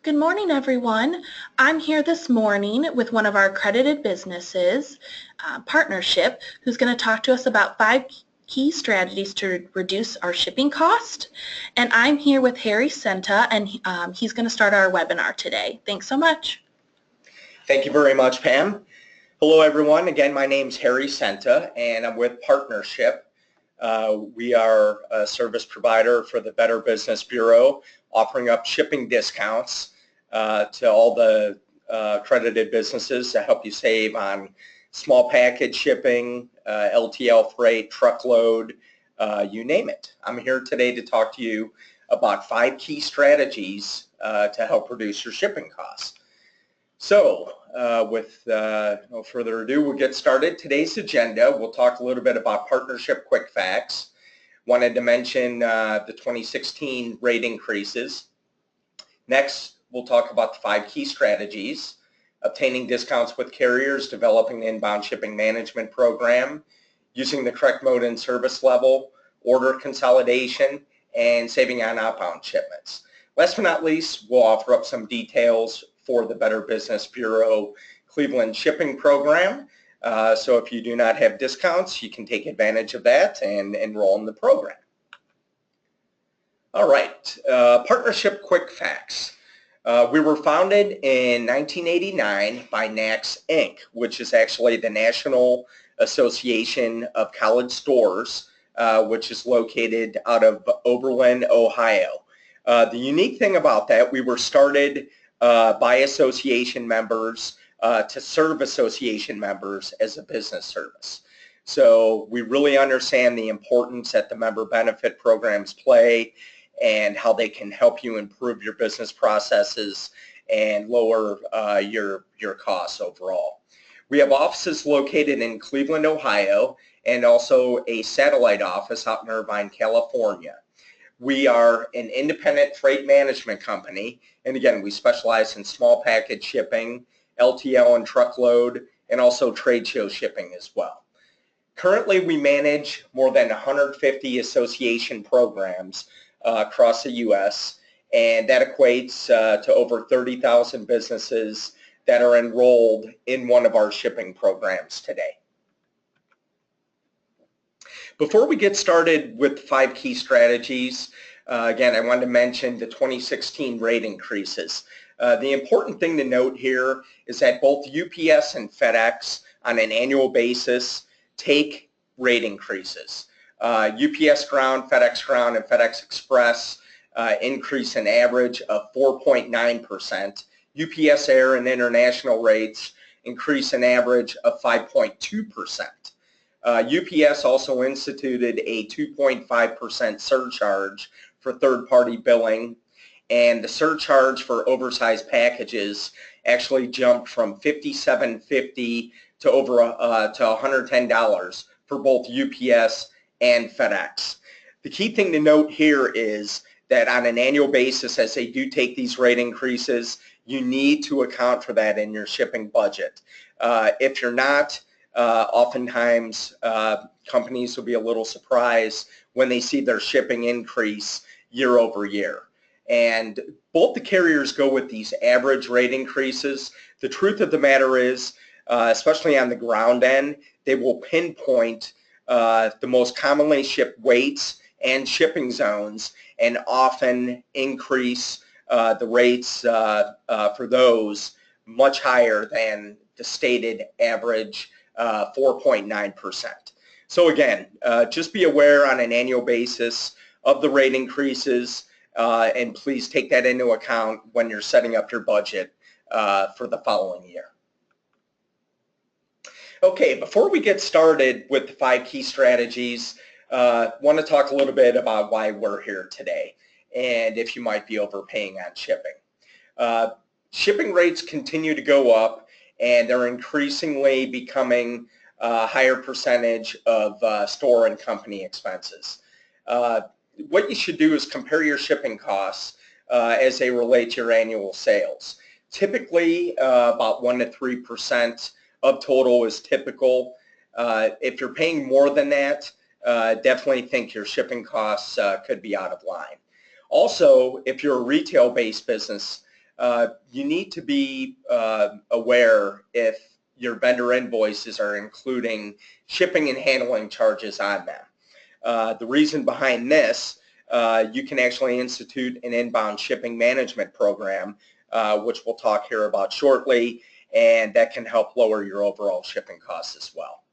Good morning, everyone. I'm here this morning with one of our accredited businesses, Partnership, who's going to talk to us about 5 key strategies to reduce our shipping cost. And I'm here with Harry Senta, and he's going to start our webinar today. Thanks so much. Thank you very much, Pam. Hello, everyone. Again, my name's Harry Senta, and I'm with Partnership. We are a service provider for the Better Business Bureau, offering up shipping discounts to all the accredited businesses to help you save on small package shipping, LTL freight, truckload, you name it. I'm here today to talk to you about 5 key strategies to help reduce your shipping costs. So with no further ado, we'll get started. Today's agenda, we'll talk a little bit about Partnership Quick Facts. Wanted to mention the 2016 rate increases. Next, we'll talk about the 5 key strategies: obtaining discounts with carriers, developing the inbound shipping management program, using the correct mode and service level, order consolidation, and saving on outbound shipments. Last but not least, we'll offer up some details for the Better Business Bureau Cleveland shipping program. So if you do not have discounts, you can take advantage of that and enroll in the program. All right, Partnership Quick Facts. We were founded in 1989 by NACS Inc., which is actually the National Association of College Stores, which is located out of Oberlin, Ohio. The unique thing about that, we were started by association members to serve association members as a business service. So we really understand the importance that the member benefit programs play and how they can help you improve your business processes and lower your costs overall. We have offices located in Cleveland, Ohio, and also a satellite office out in Irvine, California. We are an independent freight management company, and again, we specialize in small package shipping, LTL and truckload, and also trade show shipping as well. Currently, we manage more than 150 association programs across the U.S., and that equates to over 30,000 businesses that are enrolled in one of our shipping programs today. Before we get started with 5 key strategies, again, I wanted to mention the 2016 rate increases. The important thing to note here is that both UPS and FedEx on an annual basis take rate increases. UPS Ground, FedEx Ground, and FedEx Express increase an average of 4.9%. UPS Air and International rates increase an average of 5.2%. UPS also instituted a 2.5% surcharge for third-party billing, and the surcharge for oversized packages actually jumped from $57.50 to over to $110 for both UPS and FedEx. The key thing to note here is that on an annual basis, as they do take these rate increases, you need to account for that in your shipping budget. If you're not, oftentimes companies will be a little surprised when they see their shipping increase year over year. And both the carriers go with these average rate increases. The truth of the matter is, especially on the ground end, they will pinpoint the most commonly shipped weights and shipping zones and often increase the rates for those much higher than the stated average 4.9%. So again, just be aware on an annual basis of the rate increases, and please take that into account when you're setting up your budget for the following year. Okay, before we get started with the 5 key strategies, want to talk a little bit about why we're here today and if you might be overpaying on shipping. Shipping rates continue to go up, and they're increasingly becoming a higher percentage of store and company expenses. What you should do is compare your shipping costs as they relate to your annual sales. Typically, about 1 to 3% of total is typical. If you're paying more than that, definitely think your shipping costs could be out of line. Also, if you're a retail-based business, you need to be aware if your vendor invoices are including shipping and handling charges on them. The reason behind this, you can actually institute an inbound shipping management program, which we'll talk here about shortly, and that can help lower your overall shipping costs as well.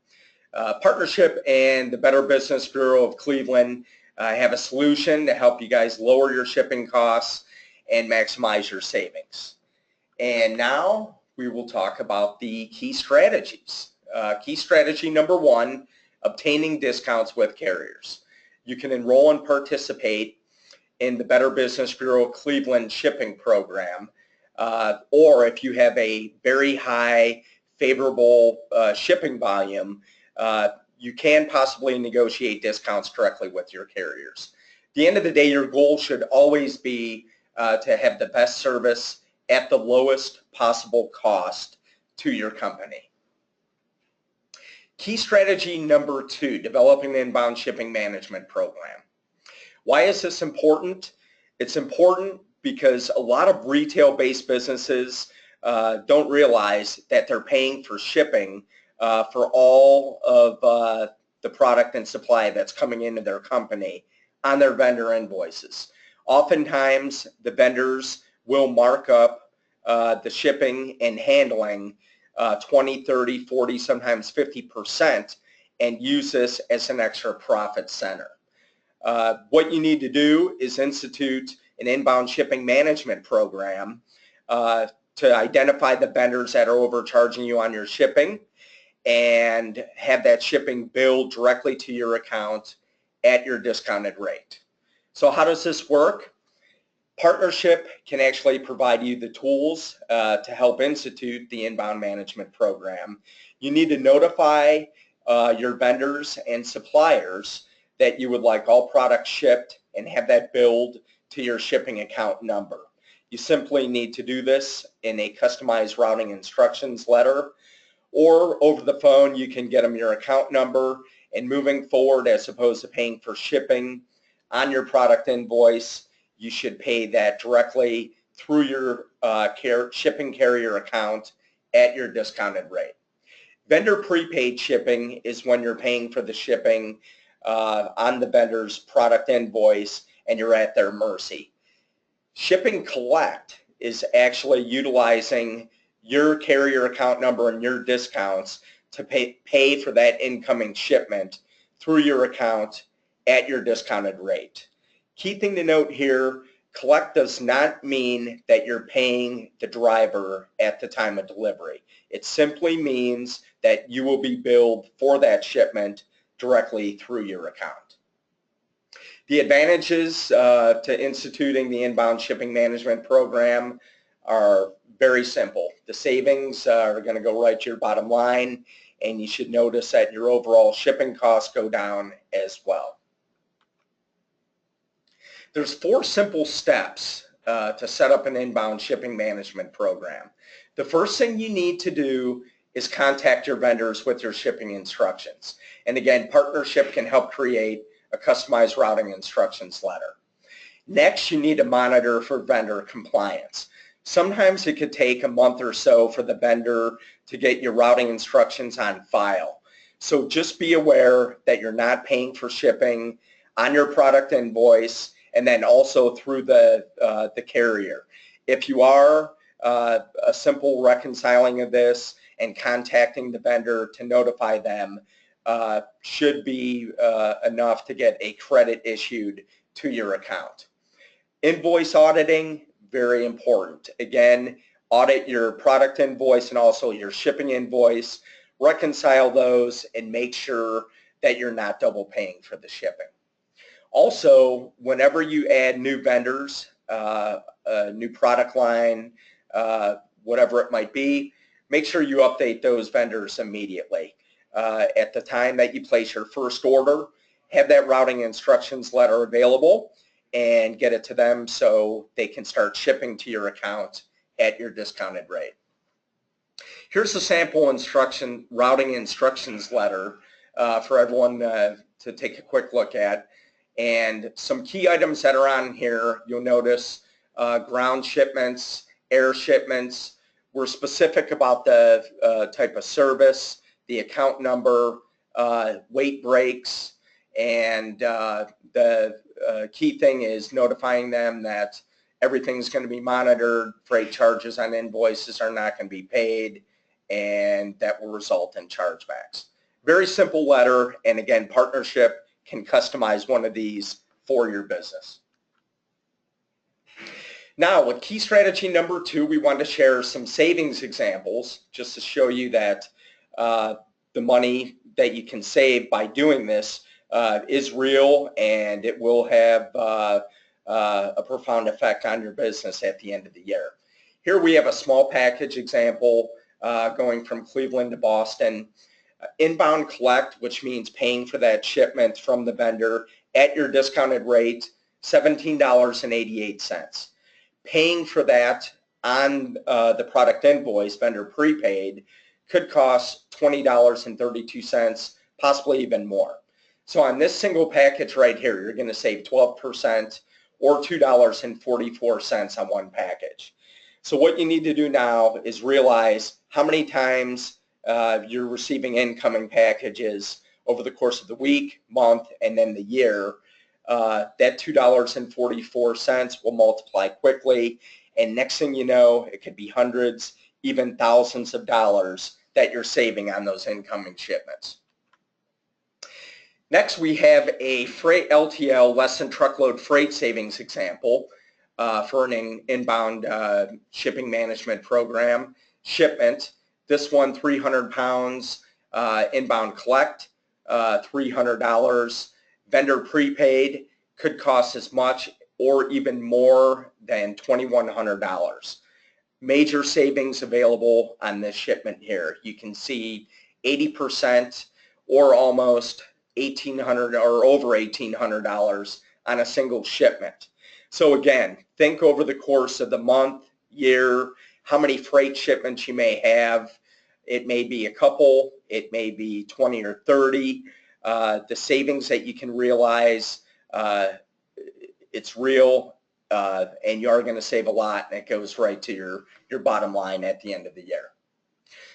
Partnership and the Better Business Bureau of Cleveland have a solution to help you guys lower your shipping costs and maximize your savings. And now we will talk about the key strategies. Key strategy number one, obtaining discounts with carriers. You can enroll and participate in the Better Business Bureau of Cleveland shipping program, or if you have a very high favorable shipping volume, you can possibly negotiate discounts directly with your carriers. At the end of the day, your goal should always be to have the best service at the lowest possible cost to your company. Key strategy number two, developing the inbound shipping management program. Why is this important? It's important because a lot of retail-based businesses don't realize that they're paying for shipping for all of the product and supply that's coming into their company on their vendor invoices. Oftentimes, the vendors will mark up the shipping and handling 20, 30, 40, sometimes 50%, and use this as an extra profit center. What you need to do is institute an inbound shipping management program to identify the vendors that are overcharging you on your shipping and have that shipping billed directly to your account at your discounted rate. So how does this work? Partnership can actually provide you the tools to help institute the inbound management program. You need to notify your vendors and suppliers that you would like all products shipped and have that billed to your shipping account number. You simply need to do this in a customized routing instructions letter, or over the phone you can get them your account number, and moving forward, as opposed to paying for shipping on your product invoice, you should pay that directly through your shipping carrier account at your discounted rate. Vendor prepaid shipping is when you're paying for the shipping on the vendor's product invoice and you're at their mercy. Shipping collect is actually utilizing your carrier account number and your discounts to pay for that incoming shipment through your account at your discounted rate. Key thing to note here, collect does not mean that you're paying the driver at the time of delivery. It simply means that you will be billed for that shipment directly through your account. The advantages to instituting the inbound shipping management program are very simple. The savings are going to go right to your bottom line, and you should notice that your overall shipping costs go down as well. There's 4 simple steps to set up an inbound shipping management program. The first thing you need to do is contact your vendors with your shipping instructions. And again, partnership can help create a customized routing instructions letter. Next, you need to monitor for vendor compliance. Sometimes it could take a month or so for the vendor to get your routing instructions on file. So just be aware that you're not paying for shipping on your product invoice and then also through the carrier. If you are, a simple reconciling of this and contacting the vendor to notify them should be enough to get a credit issued to your account. Invoice auditing, very important. Again, audit your product invoice and also your shipping invoice, reconcile those, and make sure that you're not double paying for the shipping. Also, whenever you add new vendors, a new product line, whatever it might be, make sure you update those vendors immediately. At the time that you place your first order, have that routing instructions letter available and get it to them so they can start shipping to your account at your discounted rate. Here's the sample routing instructions letter for everyone to take a quick look at. And some key items that are on here, you'll notice ground shipments air shipments. We're specific about the type of service, the account number, weight breaks, and the key thing is notifying them that everything's going to be monitored, freight charges on invoices are not going to be paid, and that will result in chargebacks. Very simple letter, and again, partnership can customize one of these for your business. Now, with key strategy number 2, we want to share some savings examples just to show you that the money that you can save by doing this is real, and it will have a profound effect on your business at the end of the year. Here we have a small package example going from Cleveland to Boston. Inbound collect, which means paying for that shipment from the vendor at your discounted rate, $17.88. Paying for that on the product invoice, vendor prepaid, could cost $20.32, possibly even more. So on this single package right here, you're going to save 12% or $2.44 on one package. So what you need to do now is realize how many times you're receiving incoming packages over the course of the week, month, and then the year. That $2.44 will multiply quickly, and next thing you know, it could be hundreds, even thousands of dollars that you're saving on those incoming shipments. Next, we have a freight LTL Lesson truckload freight savings example for an inbound shipping management program. Shipment, this one 300 pounds, inbound collect, $300. Vendor prepaid could cost as much or even more than $2,100. Major savings available on this shipment here. You can see 80% or almost $1,800 or over $1,800 on a single shipment. So again, think over the course of the month, year, how many freight shipments you may have. It may be a couple, it may be 20 or 30. The savings that you can realize, it's real, and you are going to save a lot, and it goes right to your bottom line at the end of the year.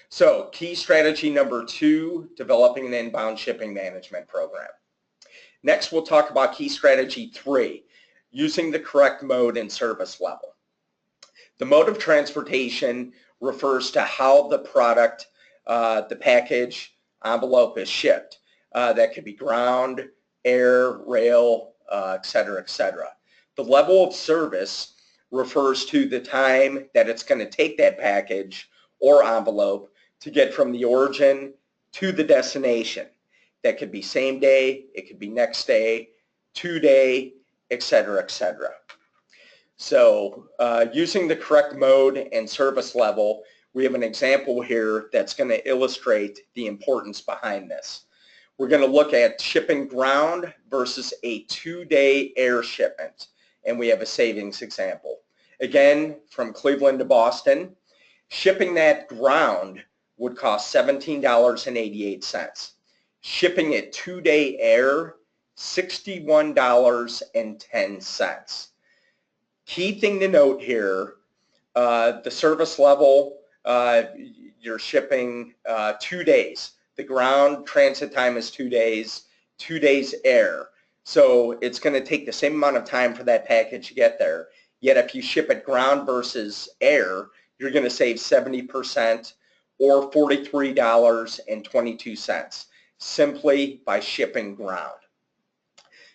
So key strategy number 2, developing an inbound shipping management program. Next, we'll talk about key strategy 3, using the correct mode and service level. The mode of transportation refers to how the product, the package, envelope is shipped. That could be ground, air, rail, et cetera, et cetera. The level of service refers to the time that it's going to take that package or envelope to get from the origin to the destination. That could be same day, it could be next day, 2-day, et cetera, et cetera. So using the correct mode and service level, we have an example here that's going to illustrate the importance behind this. We're going to look at shipping ground versus a 2-day air shipment, and we have a savings example. Again, from Cleveland to Boston, shipping that ground would cost $17.88. Shipping it 2-day air, $61.10. Key thing to note here, the service level, you're shipping 2 days. The ground transit time is 2 days, 2 days air. So it's going to take the same amount of time for that package to get there. Yet if you ship it ground versus air, you're going to save 70% or $43.22 simply by shipping ground.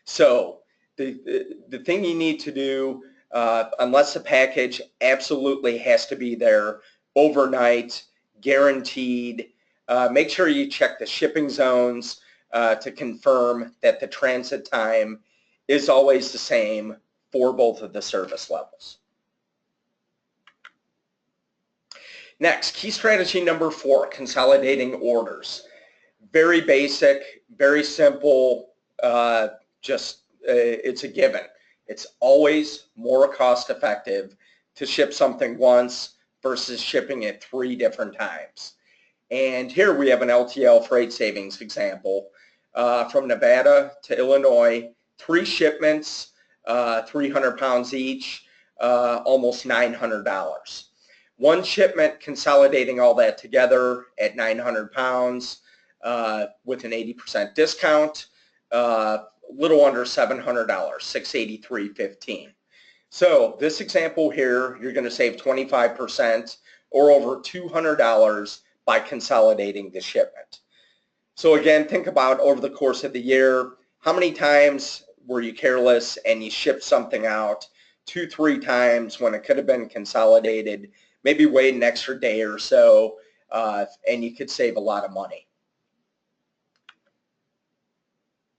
So the thing you need to do, unless the package absolutely has to be there overnight, guaranteed, make sure you check the shipping zones to confirm that the transit time is always the same for both of the service levels. Next, key strategy number 4, consolidating orders. Very basic, very simple, it's a given. It's always more cost effective to ship something once versus shipping it 3 different times. And here we have an LTL freight savings example from Nevada to Illinois, 3 shipments, 300 pounds each, almost $900. One shipment consolidating all that together at 900 pounds with an 80% discount, a little under $700, $683.15. So this example here, you're going to save 25% or over $200 by consolidating the shipment. So again, think about over the course of the year, how many times were you careless and you shipped something out 2-3 times when it could have been consolidated, maybe wait an extra day or so, and you could save a lot of money.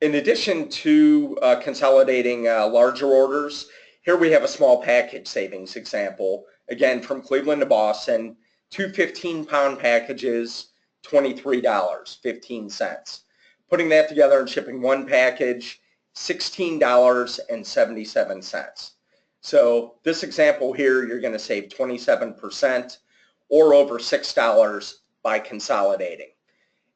In addition to consolidating larger orders, here we have a small package savings example, again from Cleveland to Boston, 2 15-pound packages, $23.15. Putting that together and shipping one package, $16.77. So this example here, you're going to save 27% or over $6 by consolidating.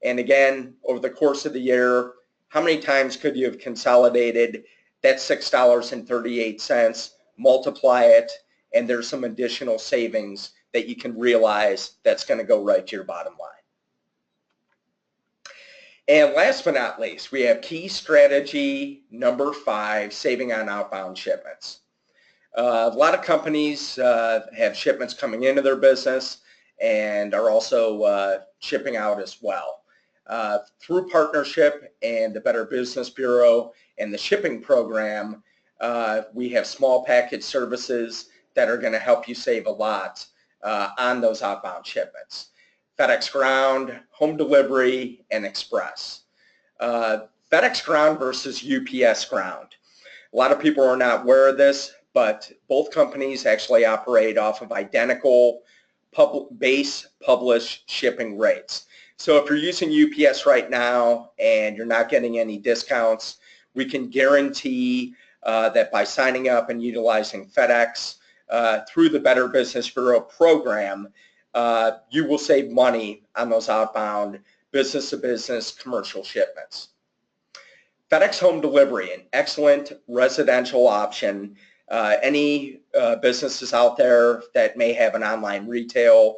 And again, over the course of the year, how many times could you have consolidated? That's $6.38. Multiply it, and there's some additional savings that you can realize that's going to go right to your bottom line. And last but not least, we have key strategy number 5, saving on outbound shipments. A lot of companies have shipments coming into their business and are also shipping out as well. Through partnership and the Better Business Bureau and the shipping program, we have small package services that are going to help you save a lot on those outbound shipments. FedEx Ground, home delivery, and express. FedEx Ground versus UPS Ground. A lot of people are not aware of this, but both companies actually operate off of identical base published shipping rates. So if you're using UPS right now and you're not getting any discounts, we can guarantee that by signing up and utilizing FedEx through the Better Business Bureau program, you will save money on those outbound business-to-business commercial shipments. FedEx Home Delivery, an excellent residential option. Any businesses out there that may have an online retail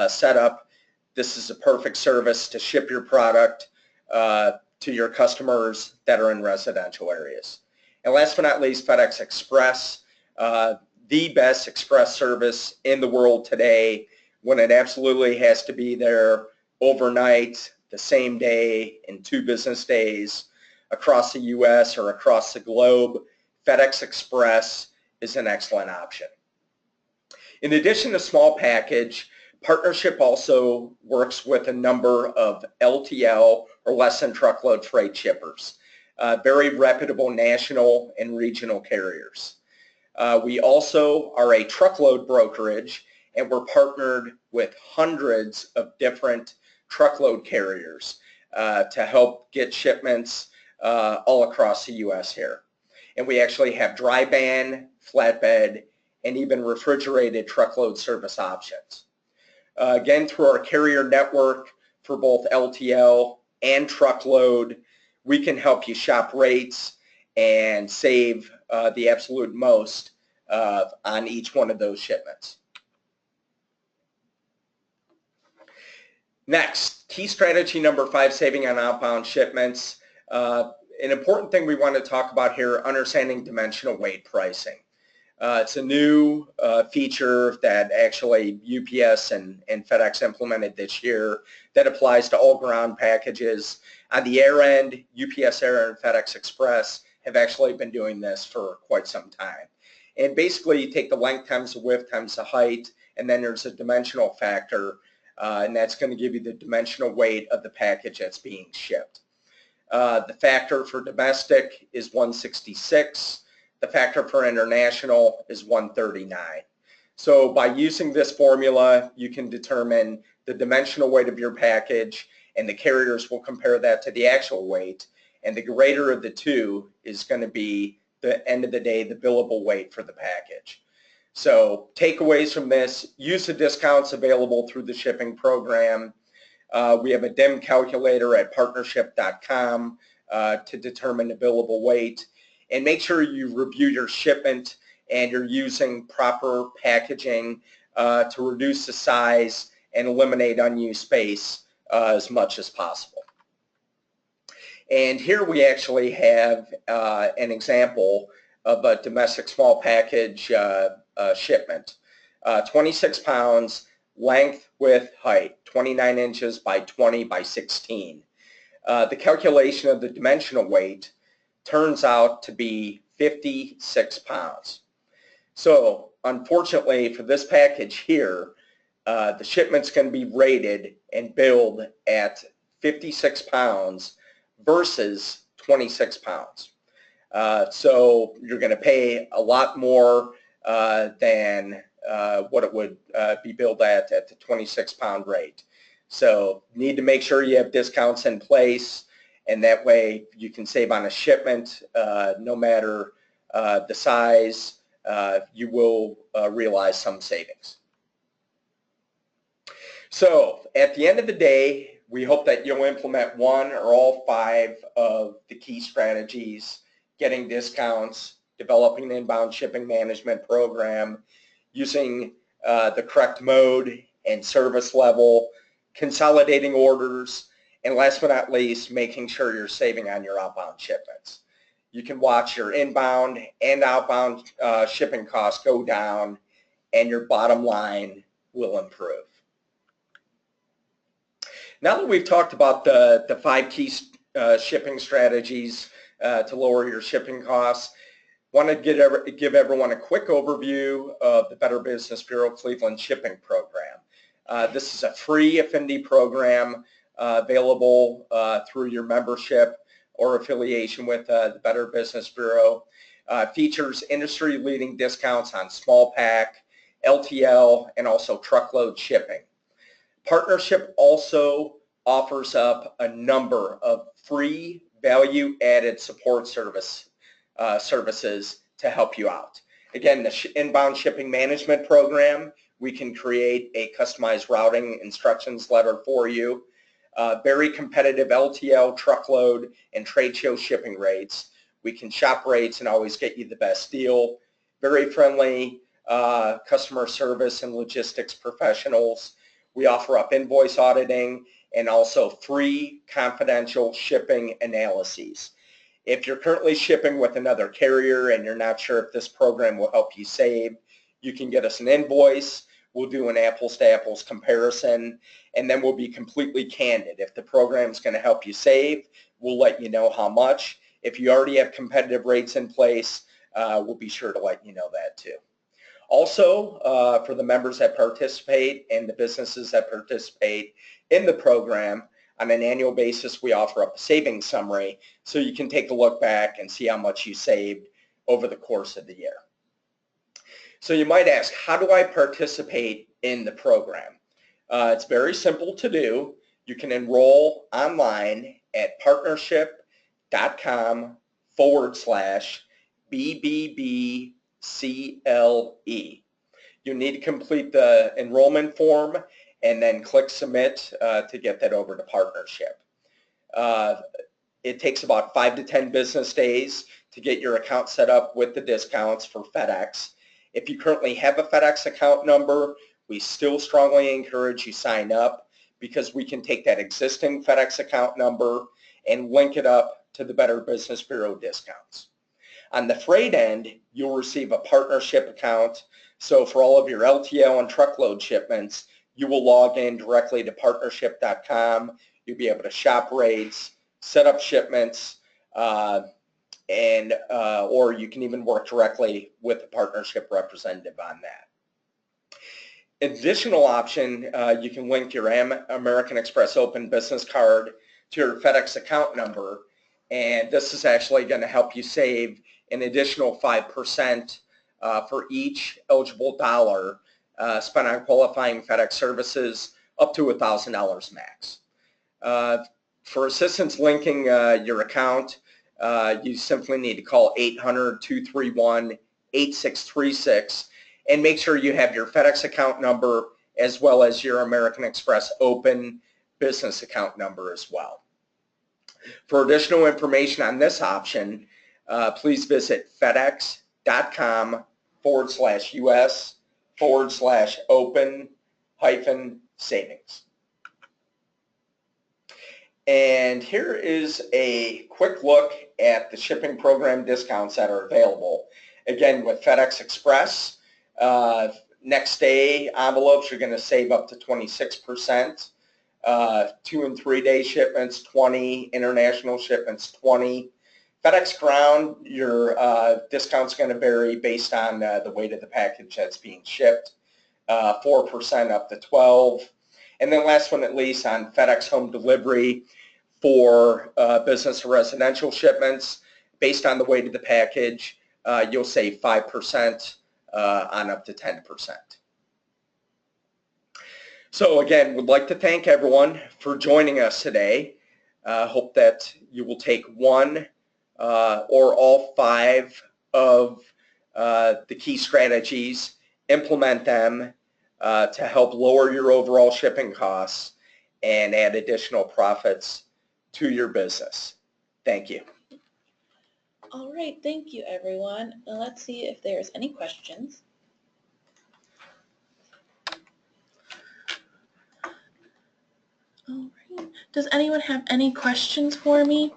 setup, this is a perfect service to ship your product to your customers that are in residential areas. And last but not least, FedEx Express, the best express service in the world today, when it absolutely has to be there overnight, the same day, in 2 business days, across the U.S. or across the globe. FedEx Express is an excellent option. In addition to small package, partnership also works with a number of LTL or less than truckload freight shippers, very reputable national and regional carriers. We also are a truckload brokerage, and we're partnered with hundreds of different truckload carriers to help get shipments all across the U.S. here. And we actually have dry van, flatbed, and even refrigerated truckload service options. Again, through our carrier network for both LTL and truckload, we can help you shop rates and save the absolute most on each one of those shipments. Next, key strategy number 5, saving on outbound shipments. An important thing we want to talk about here, understanding dimensional weight pricing. It's a new feature that actually UPS and FedEx implemented this year that applies to all ground packages. On the air end, UPS Air and FedEx Express have actually been doing this for quite some time. And basically, you take the length times the width times the height, and then there's a dimensional factor, and that's going to give you the dimensional weight of the package that's being shipped. The factor for domestic is 166. The factor for international is 139. So by using this formula, you can determine the dimensional weight of your package, and the carriers will compare that to the actual weight, and the greater of the two is going to be, the end of the day, the billable weight for the package. So takeaways from this: use the discounts available through the shipping program. We have a DIM calculator at partnership.com to determine the billable weight. And make sure you review your shipment and you're using proper packaging to reduce the size and eliminate unused space as much as possible. And here we actually have an example of a domestic small package shipment. 26 pounds, length, width, height, 29 inches by 20 by 16. The calculation of the dimensional weight turns out to be 56 pounds. So unfortunately for this package here, the shipment's going to be rated and billed at 56 pounds versus 26 pounds. So you're going to pay a lot more than what it would be billed at the 26-pound rate. So you need to make sure you have discounts in place, and that way you can save on a shipment no matter the size. You will realize some savings. So at the end of the day, we hope that you'll implement one or all 5 of the key strategies: getting discounts, developing an inbound shipping management program, using the correct mode and service level, consolidating orders, and last but not least, making sure you're saving on your outbound shipments. You can watch your inbound and outbound shipping costs go down, and your bottom line will improve. Now that we've talked about the 5 key shipping strategies to lower your shipping costs, I want to give everyone a quick overview of the Better Business Bureau Cleveland Shipping Program. This is a free affinity program available through your membership or affiliation with the Better Business Bureau. Features industry-leading discounts on small pack, LTL, and also truckload shipping. Partnership also offers up a number of free value-added support services to help you out. Again, the inbound shipping management program, we can create a customized routing instructions letter for you. Very competitive LTL, truckload, and trade show shipping rates. We can shop rates and always get you the best deal. Very friendly customer service and logistics professionals. We offer up invoice auditing and also free confidential shipping analyses. If you're currently shipping with another carrier and you're not sure if this program will help you save, you can get us an invoice. We'll do an apples to apples comparison, and then we'll be completely candid. If the program's going to help you save, we'll let you know how much. If you already have competitive rates in place, we'll be sure to let you know that too. Also, for the members that participate and the businesses that participate in the program, on an annual basis, we offer up a savings summary so you can take a look back and see how much you saved over the course of the year. So you might ask, how do I participate in the program? It's very simple to do. You can enroll online at partnership.com/BBBCLE. You need to complete the enrollment form and then click submit to get that over to partnership. It takes about 5 to 10 business days to get your account set up with the discounts for FedEx. If you currently have a FedEx account number, we still strongly encourage you sign up because we can take that existing FedEx account number and link it up to the Better Business Bureau discounts. On the freight end, you'll receive a partnership account. So for all of your LTL and truckload shipments, you will log in directly to partnership.com. You'll be able to shop rates, set up shipments, or you can even work directly with the partnership representative on that. Additional option, you can link your American Express Open business card to your FedEx account number, and this is actually going to help you save an additional 5% for each eligible dollar spent on qualifying FedEx services up to $1,000 max. For assistance linking your account, you simply need to call 800-231-8636 and make sure you have your FedEx account number as well as your American Express Open business account number as well. For additional information on this option, please visit fedex.com/US FedEx.com/open-savings. And here is a quick look at the shipping program discounts that are available. Again, with FedEx Express, next day envelopes, you're going to save up to 26%. 2 and 3 day shipments, 20. International shipments, 20. FedEx Ground, your discount's going to vary based on the weight of the package that's being shipped. 4% up to 12. And then last one at least on FedEx Home Delivery for business or residential shipments, based on the weight of the package, you'll save 5% on up to 10%. So again, would like to thank everyone for joining us today. Hope that you will take one or all 5 of the key strategies, implement them to help lower your overall shipping costs and add additional profits to your business. Thank you. All right, thank you everyone. Now let's see if there's any questions. All right, does anyone have any questions for me?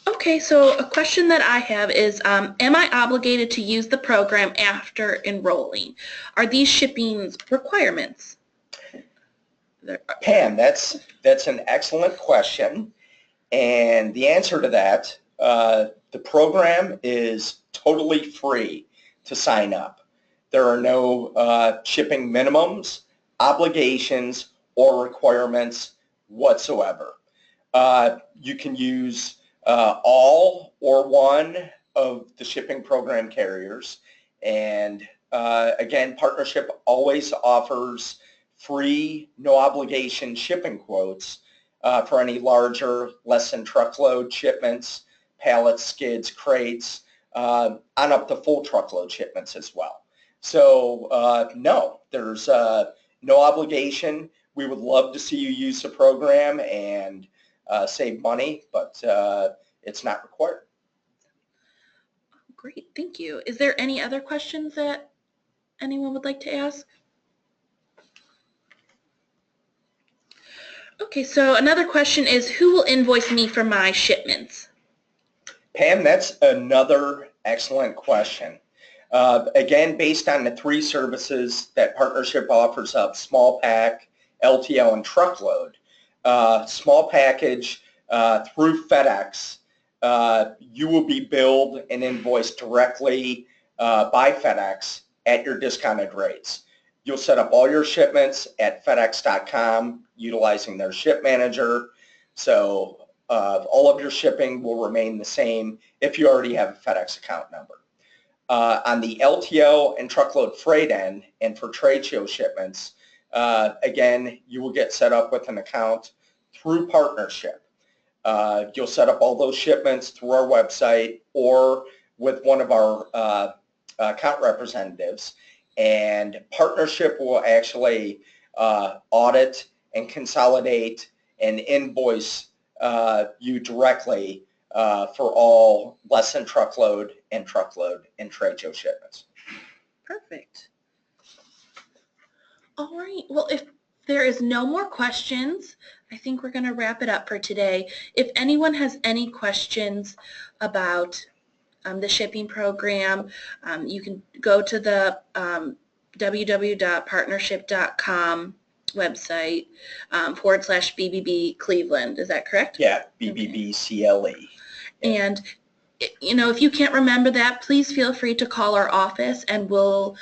Okay, so a question that I have is, am I obligated to use the program after enrolling? Are these shipping requirements? Pam, that's an excellent question. And the answer to that, the program is totally free to sign up. There are no shipping minimums, obligations, or requirements whatsoever. You can use all or one of the shipping program carriers. And again, partnership always offers free, no obligation shipping quotes for any larger, less than truckload shipments, pallets, skids, crates, on up to full truckload shipments as well. So no, there's no obligation. We would love to see you use the program and save money, but it's not required. Great, thank you. Is there any other questions that anyone would like to ask? Okay, so another question is, who will invoice me for my shipments? Pam, that's another excellent question. Again, based on the 3 services that partnership offers up, small pack, LTL, and truckload. Small package through FedEx, you will be billed and invoiced directly by FedEx at your discounted rates. You'll set up all your shipments at FedEx.com utilizing their ship manager. So all of your shipping will remain the same if you already have a FedEx account number. On the LTL and truckload freight end and for trade show shipments, again, you will get set up with an account through partnership. You'll set up all those shipments through our website or with one of our account representatives, and partnership will actually audit and consolidate and invoice you directly for all less than truckload and trade show shipments. Perfect. All right, well, if there is no more questions, I think we're going to wrap it up for today. If anyone has any questions about the shipping program, you can go to the www.partnership.com website /BBB Cleveland. Is that correct? Yeah, BBB CLE. Yeah. And you know, if you can't remember that, please feel free to call our office and we'll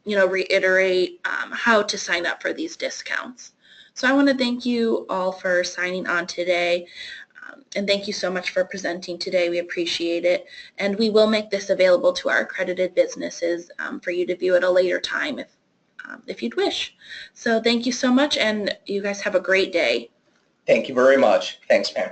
reiterate how to sign up for these discounts. So I want to thank you all for signing on today, and thank you so much for presenting today. We appreciate it, and we will make this available to our accredited businesses for you to view at a later time if you'd wish. So thank you so much, and you guys have a great day. Thank you very much. Thanks, Pam.